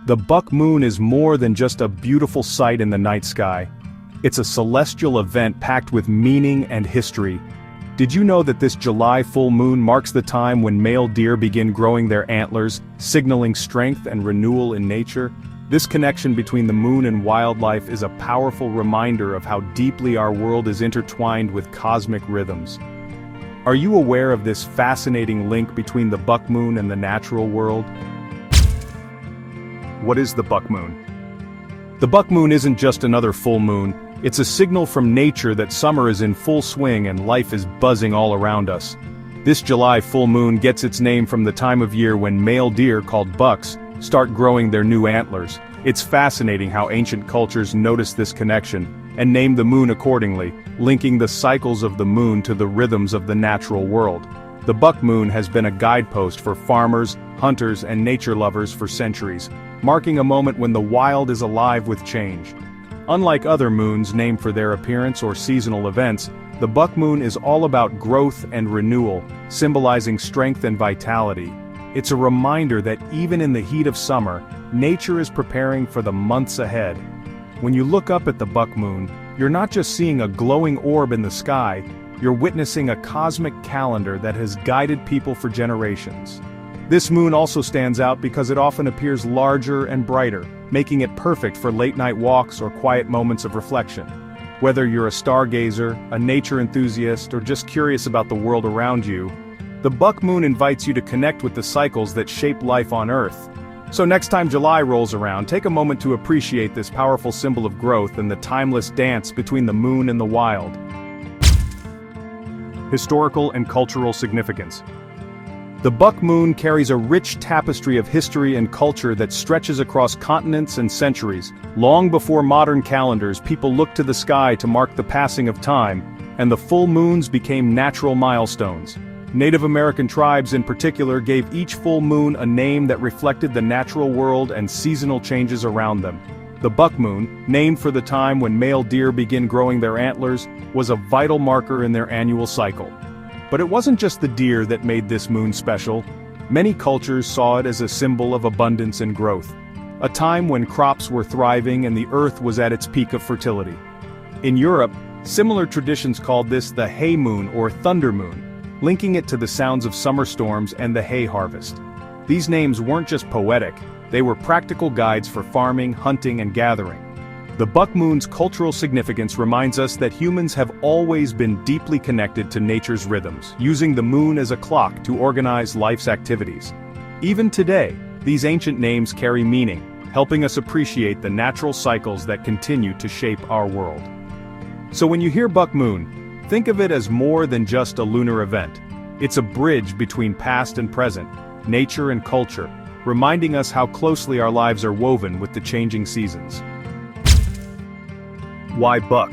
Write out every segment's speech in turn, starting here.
The buck moon is more than just a beautiful sight in the night sky. It's a celestial event packed with meaning and history. Did you know that this July full moon marks the time when male deer begin growing their antlers, signaling strength and renewal in nature? This connection between the moon and wildlife is a powerful reminder of how deeply our world is intertwined with cosmic rhythms. Are you aware of this fascinating link between the buck moon and the natural world? What is the buck moon? The buck moon isn't just another full moon, it's a signal from nature that summer is in full swing and life is buzzing all around us. This July full moon gets its name from the time of year when male deer, called bucks, start growing their new antlers. It's fascinating how ancient cultures noticed this connection and named the moon accordingly, linking the cycles of the moon to the rhythms of the natural world. The buck moon has been a guidepost for farmers, hunters, and nature lovers for centuries, marking a moment when the wild is alive with change. Unlike other moons named for their appearance or seasonal events, the buck moon is all about growth and renewal, symbolizing strength and vitality. It's a reminder that even in the heat of summer, nature is preparing for the months ahead. When you look up at the buck moon, you're not just seeing a glowing orb in the sky, you're witnessing a cosmic calendar that has guided people for generations. This moon also stands out because it often appears larger and brighter, making it perfect for late-night walks or quiet moments of reflection. Whether you're a stargazer, a nature enthusiast, or just curious about the world around you, the buck moon invites you to connect with the cycles that shape life on Earth. So next time July rolls around, take a moment to appreciate this powerful symbol of growth and the timeless dance between the moon and the wild. Historical and cultural significance. The buck moon carries a rich tapestry of history and culture that stretches across continents and centuries. Long before modern calendars, people looked to the sky to mark the passing of time, and the full moons became natural milestones. Native American tribes in particular gave each full moon a name that reflected the natural world and seasonal changes around them. The buck moon, named for the time when male deer begin growing their antlers, was a vital marker in their annual cycle. But it wasn't just the deer that made this moon special. Many cultures saw it as a symbol of abundance and growth, a time when crops were thriving and the earth was at its peak of fertility. In Europe, similar traditions called this the hay moon or thunder moon, linking it to the sounds of summer storms and the hay harvest. These names weren't just poetic, they were practical guides for farming, hunting, and gathering. The buck moon's cultural significance reminds us that humans have always been deeply connected to nature's rhythms, using the moon as a clock to organize life's activities. Even today, these ancient names carry meaning, helping us appreciate the natural cycles that continue to shape our world. So when you hear buck moon, think of it as more than just a lunar event. It's a bridge between past and present, nature and culture, reminding us how closely our lives are woven with the changing seasons. Why buck?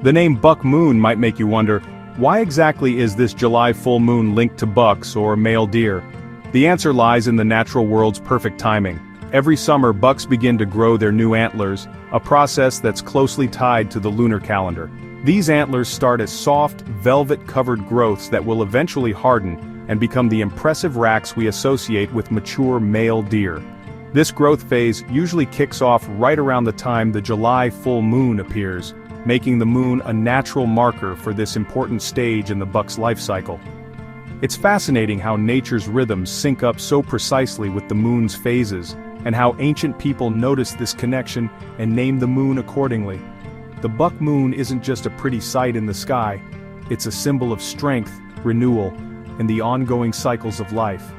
The name buck moon might make you wonder, why exactly is this July full moon linked to bucks or male deer? The answer lies in the natural world's perfect timing. Every summer bucks begin to grow their new antlers, a process that's closely tied to the lunar calendar. These antlers start as soft, velvet-covered growths that will eventually harden and become the impressive racks we associate with mature male deer. This growth phase usually kicks off right around the time the July full moon appears, making the moon a natural marker for this important stage in the buck's life cycle. It's fascinating how nature's rhythms sync up so precisely with the moon's phases, and how ancient people noticed this connection and named the moon accordingly. The buck moon isn't just a pretty sight in the sky, it's a symbol of strength, renewal, and the ongoing cycles of life.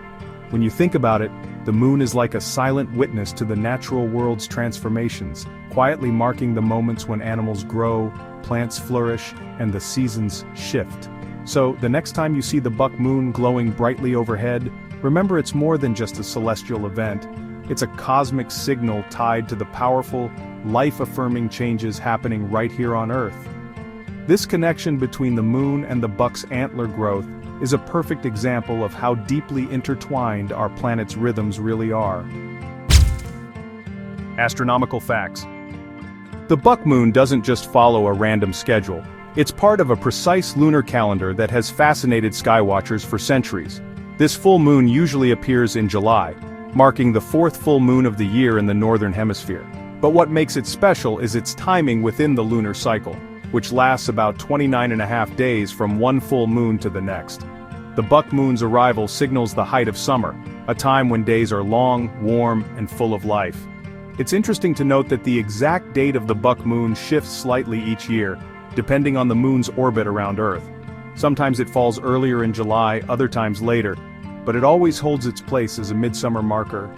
When you think about it, the moon is like a silent witness to the natural world's transformations, quietly marking the moments when animals grow, plants flourish, and the seasons shift. So, the next time you see the buck moon glowing brightly overhead, remember it's more than just a celestial event. It's a cosmic signal tied to the powerful, life-affirming changes happening right here on Earth. This connection between the moon and the buck's antler growth is a perfect example of how deeply intertwined our planet's rhythms really are. Astronomical facts. The buck moon doesn't just follow a random schedule. It's part of a precise lunar calendar that has fascinated skywatchers for centuries. This full moon usually appears in July, marking the fourth full moon of the year in the northern hemisphere. But what makes it special is its timing within the lunar cycle, which lasts about 29.5 days from one full moon to the next. The buck moon's arrival signals the height of summer, a time when days are long, warm, and full of life. It's interesting to note that the exact date of the buck moon shifts slightly each year, depending on the moon's orbit around Earth. Sometimes it falls earlier in July, other times later, but it always holds its place as a midsummer marker.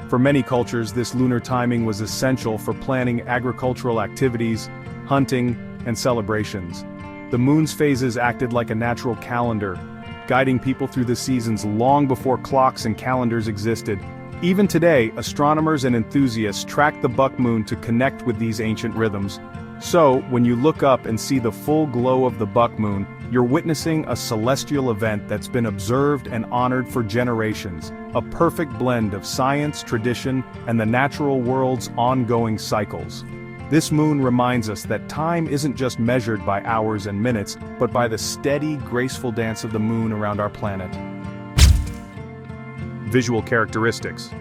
For many cultures, this lunar timing was essential for planning agricultural activities, hunting, and celebrations. The moon's phases acted like a natural calendar, guiding people through the seasons long before clocks and calendars existed. Even today, astronomers and enthusiasts track the buck moon to connect with these ancient rhythms. So, when you look up and see the full glow of the buck moon, you're witnessing a celestial event that's been observed and honored for generations, a perfect blend of science, tradition, and the natural world's ongoing cycles. This moon reminds us that time isn't just measured by hours and minutes, but by the steady, graceful dance of the moon around our planet. Visual characteristics.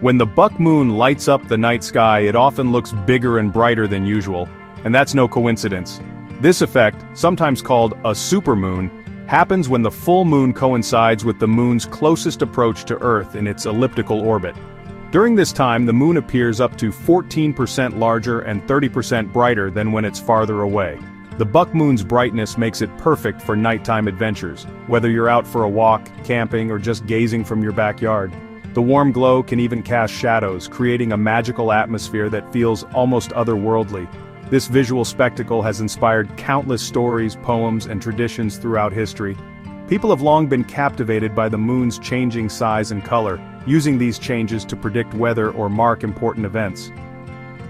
When the buck moon lights up the night sky, it often looks bigger and brighter than usual, and that's no coincidence. This effect, sometimes called a supermoon, happens when the full moon coincides with the moon's closest approach to Earth in its elliptical orbit. During this time, the moon appears up to 14% larger and 30% brighter than when it's farther away. The buck moon's brightness makes it perfect for nighttime adventures, whether you're out for a walk, camping, or just gazing from your backyard. The warm glow can even cast shadows, creating a magical atmosphere that feels almost otherworldly. This visual spectacle has inspired countless stories, poems, and traditions throughout history. People have long been captivated by the moon's changing size and color, using these changes to predict weather or mark important events.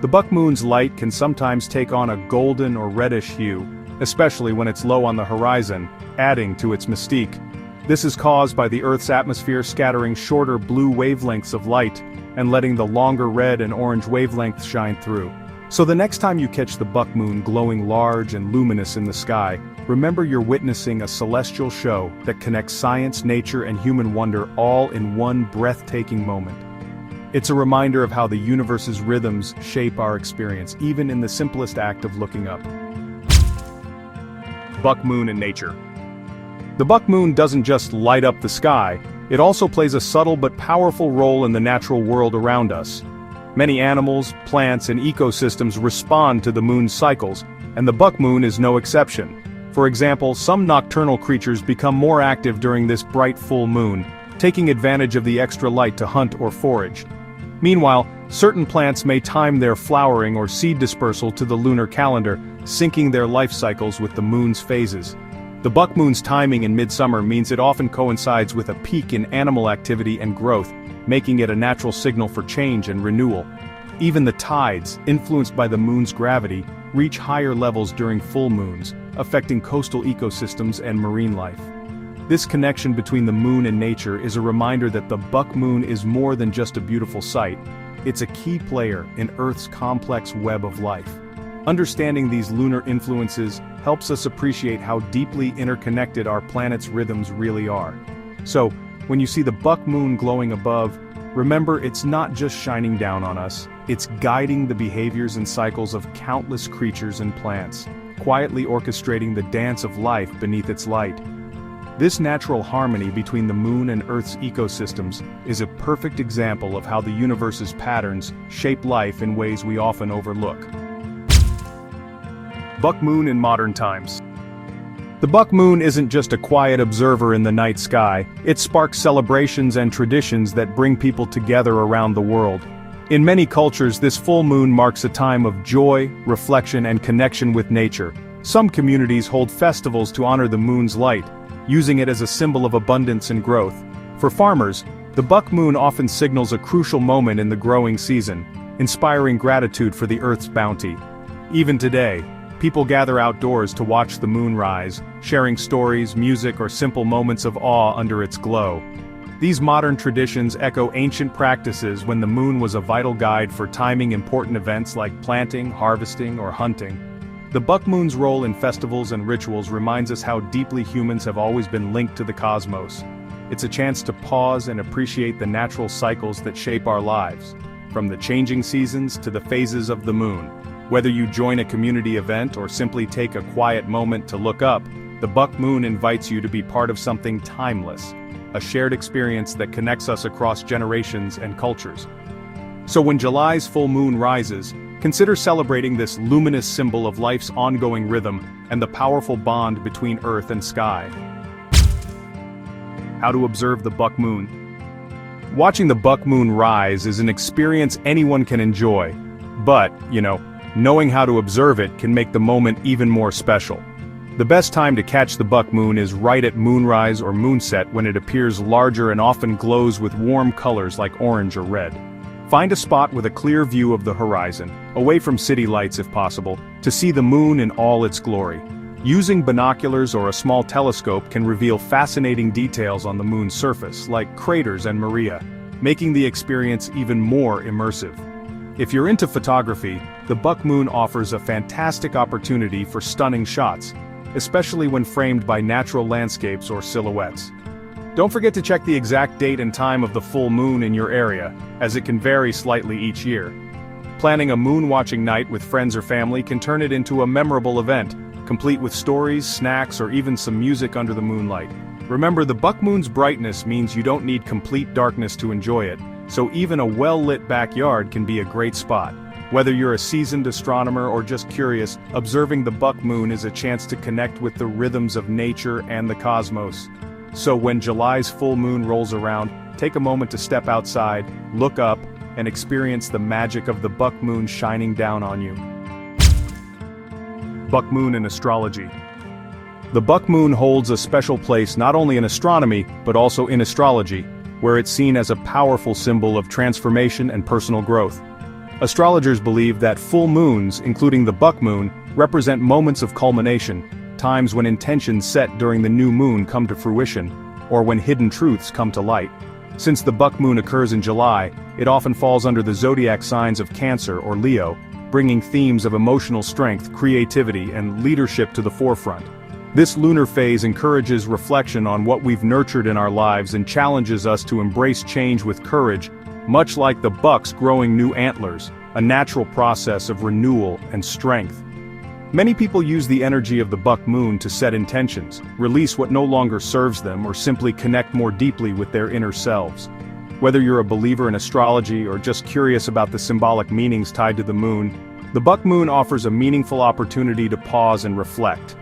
The buck moon's light can sometimes take on a golden or reddish hue, especially when it's low on the horizon, adding to its mystique. This is caused by the Earth's atmosphere scattering shorter blue wavelengths of light and letting the longer red and orange wavelengths shine through. So the next time you catch the buck moon glowing large and luminous in the sky, remember you're witnessing a celestial show that connects science, nature, and human wonder all in one breathtaking moment. It's a reminder of how the universe's rhythms shape our experience, even in the simplest act of looking up. Buck moon in nature. The buck moon doesn't just light up the sky, it also plays a subtle but powerful role in the natural world around us. Many animals, plants, and ecosystems respond to the moon's cycles, and the buck moon is no exception. For example, some nocturnal creatures become more active during this bright full moon, taking advantage of the extra light to hunt or forage. Meanwhile, certain plants may time their flowering or seed dispersal to the lunar calendar, syncing their life cycles with the moon's phases. The buck moon's timing in midsummer means it often coincides with a peak in animal activity and growth, making it a natural signal for change and renewal. Even the tides, influenced by the moon's gravity, reach higher levels during full moons, affecting coastal ecosystems and marine life. This connection between the moon and nature is a reminder that the buck moon is more than just a beautiful sight. It's a key player in Earth's complex web of life. Understanding these lunar influences helps us appreciate how deeply interconnected our planet's rhythms really are. So, when you see the buck moon glowing above, remember it's not just shining down on us, it's guiding the behaviors and cycles of countless creatures and plants, quietly orchestrating the dance of life beneath its light. This natural harmony between the moon and Earth's ecosystems is a perfect example of how the universe's patterns shape life in ways we often overlook. Buck moon in modern times. The buck moon isn't just a quiet observer in the night sky, it sparks celebrations and traditions that bring people together around the world. In many cultures, this full moon marks a time of joy, reflection, and connection with nature. Some communities hold festivals to honor the moon's light, using it as a symbol of abundance and growth. For farmers, the buck moon often signals a crucial moment in the growing season, inspiring gratitude for the Earth's bounty. Even today, people gather outdoors to watch the moon rise, sharing stories, music, or simple moments of awe under its glow. These modern traditions echo ancient practices when the moon was a vital guide for timing important events like planting, harvesting, or hunting. The buck moon's role in festivals and rituals reminds us how deeply humans have always been linked to the cosmos. It's a chance to pause and appreciate the natural cycles that shape our lives, from the changing seasons to the phases of the moon. Whether you join a community event or simply take a quiet moment to look up, the buck moon invites you to be part of something timeless, a shared experience that connects us across generations and cultures. So when July's full moon rises, consider celebrating this luminous symbol of life's ongoing rhythm and the powerful bond between earth and sky. How to observe the buck moon. Watching the buck moon rise is an experience anyone can enjoy, but, knowing how to observe it can make the moment even more special. The best time to catch the buck moon is right at moonrise or moonset, when it appears larger and often glows with warm colors like orange or red. Find a spot with a clear view of the horizon, away from city lights if possible, to see the moon in all its glory. Using binoculars or a small telescope can reveal fascinating details on the moon's surface, like craters and maria, making the experience even more immersive. If you're into photography, the buck moon offers a fantastic opportunity for stunning shots, especially when framed by natural landscapes or silhouettes. Don't forget to check the exact date and time of the full moon in your area, as it can vary slightly each year. Planning a moon-watching night with friends or family can turn it into a memorable event, complete with stories, snacks, or even some music under the moonlight. Remember, the buck moon's brightness means you don't need complete darkness to enjoy it, so even a well-lit backyard can be a great spot. Whether you're a seasoned astronomer or just curious, observing the buck moon is a chance to connect with the rhythms of nature and the cosmos. So when July's full moon rolls around, take a moment to step outside, look up, and experience the magic of the buck moon shining down on you. Buck moon in astrology. The buck moon holds a special place not only in astronomy, but also in astrology, where it's seen as a powerful symbol of transformation and personal growth. Astrologers believe that full moons, including the buck moon, represent moments of culmination, times when intentions set during the new moon come to fruition, or when hidden truths come to light. Since the buck moon occurs in July, it often falls under the zodiac signs of Cancer or Leo, bringing themes of emotional strength, creativity, and leadership to the forefront. This lunar phase encourages reflection on what we've nurtured in our lives and challenges us to embrace change with courage, much like the bucks growing new antlers, a natural process of renewal and strength. Many people use the energy of the buck moon to set intentions, release what no longer serves them, or simply connect more deeply with their inner selves. Whether you're a believer in astrology or just curious about the symbolic meanings tied to the moon, the buck moon offers a meaningful opportunity to pause and reflect.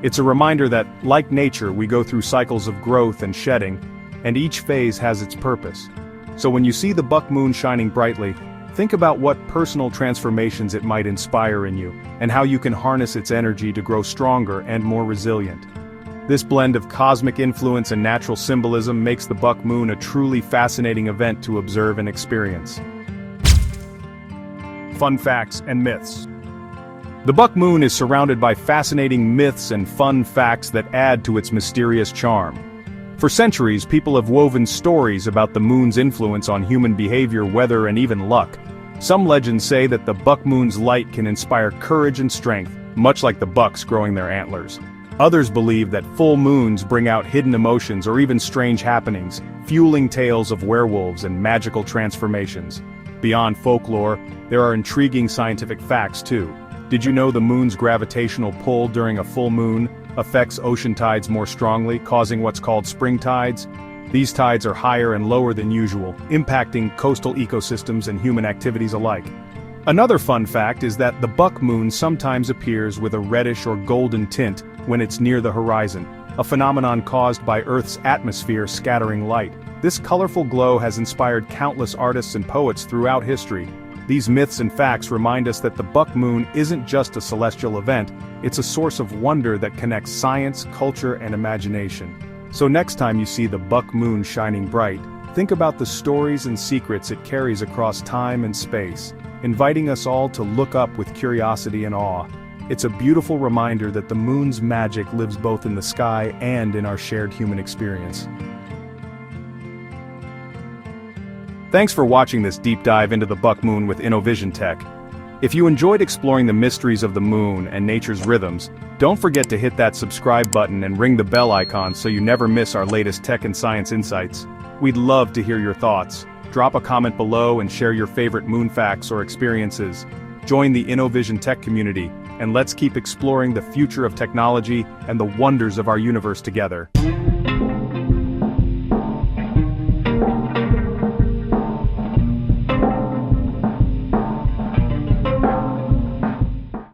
It's a reminder that, like nature, we go through cycles of growth and shedding, and each phase has its purpose. So when you see the buck moon shining brightly, think about what personal transformations it might inspire in you, and how you can harness its energy to grow stronger and more resilient. This blend of cosmic influence and natural symbolism makes the buck moon a truly fascinating event to observe and experience. Fun facts and myths. The buck moon is surrounded by fascinating myths and fun facts that add to its mysterious charm. For centuries, people have woven stories about the moon's influence on human behavior, weather, and even luck. Some legends say that the buck moon's light can inspire courage and strength, much like the bucks growing their antlers. Others believe that full moons bring out hidden emotions or even strange happenings, fueling tales of werewolves and magical transformations. Beyond folklore, there are intriguing scientific facts too. Did you know the moon's gravitational pull during a full moon affects ocean tides more strongly, causing what's called spring tides? These tides are higher and lower than usual, impacting coastal ecosystems and human activities alike. Another fun fact is that the buck moon sometimes appears with a reddish or golden tint when it's near the horizon, a phenomenon caused by Earth's atmosphere scattering light. This colorful glow has inspired countless artists and poets throughout history. These myths and facts remind us that the buck moon isn't just a celestial event, it's a source of wonder that connects science, culture, and imagination. So next time you see the buck moon shining bright, think about the stories and secrets it carries across time and space, inviting us all to look up with curiosity and awe. It's a beautiful reminder that the moon's magic lives both in the sky and in our shared human experience. Thanks for watching this deep dive into the buck moon with InnoVision Tech. If you enjoyed exploring the mysteries of the moon and nature's rhythms, don't forget to hit that subscribe button and ring the bell icon so you never miss our latest tech and science insights. We'd love to hear your thoughts. Drop a comment below and share your favorite moon facts or experiences. Join the InnoVision Tech community, and let's keep exploring the future of technology and the wonders of our universe together.